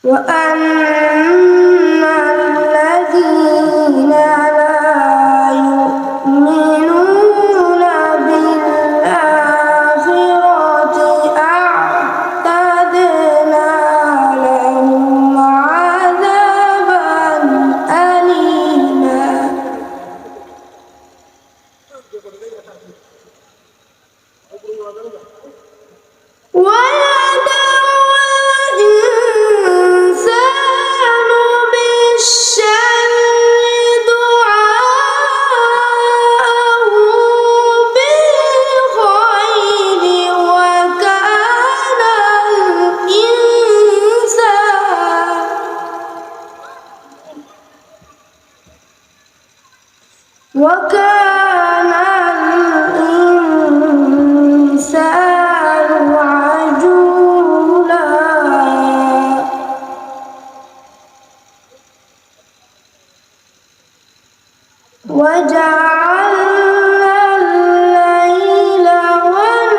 وأن الذين لا يؤمنون بالآخرة أعتدنا لهم عذابا أليما وكان الإنسان عجولا وجعلنا الليل والنهار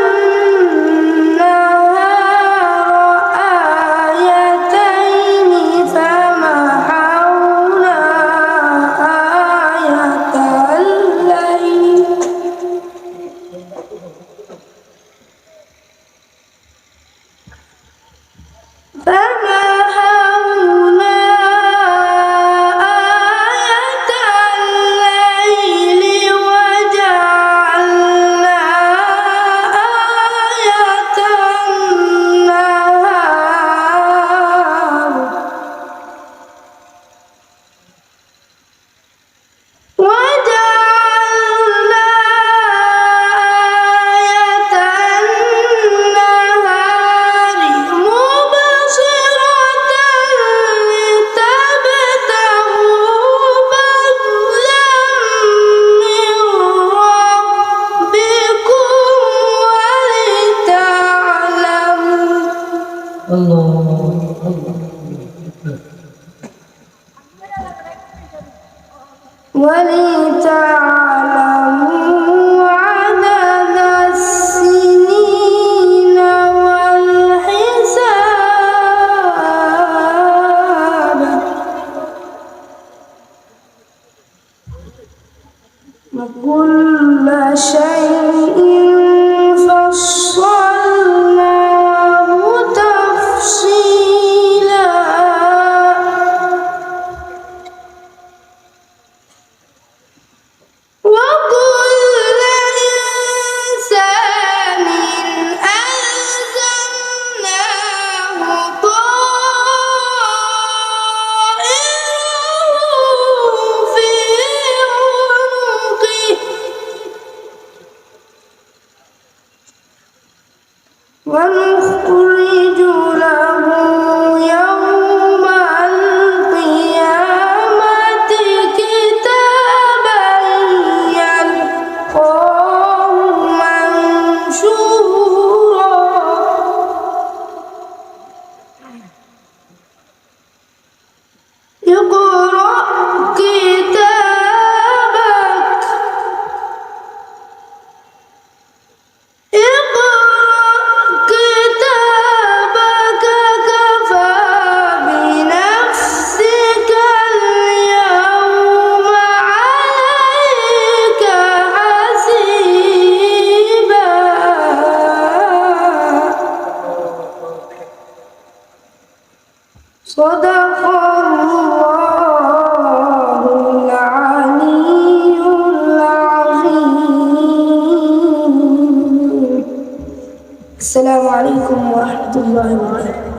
آيتين فمحونا آية الليل وجعلنا آية النهار مبصرة لتبتغوا فضلا من ربكم ولتعلموا عدد السنين والحساب وكل شيء فصلناه تفصيلا وكل إنسان ألزمناه طائره في عنقه ونخرج له يوم القيامة كتابا يلقاه منشورا اقرأ كتابك كفى بنفسك اليوم عليك حسيبا صدق الله العلي العظيم. السلام عليكم ورحمة الله وبركاته.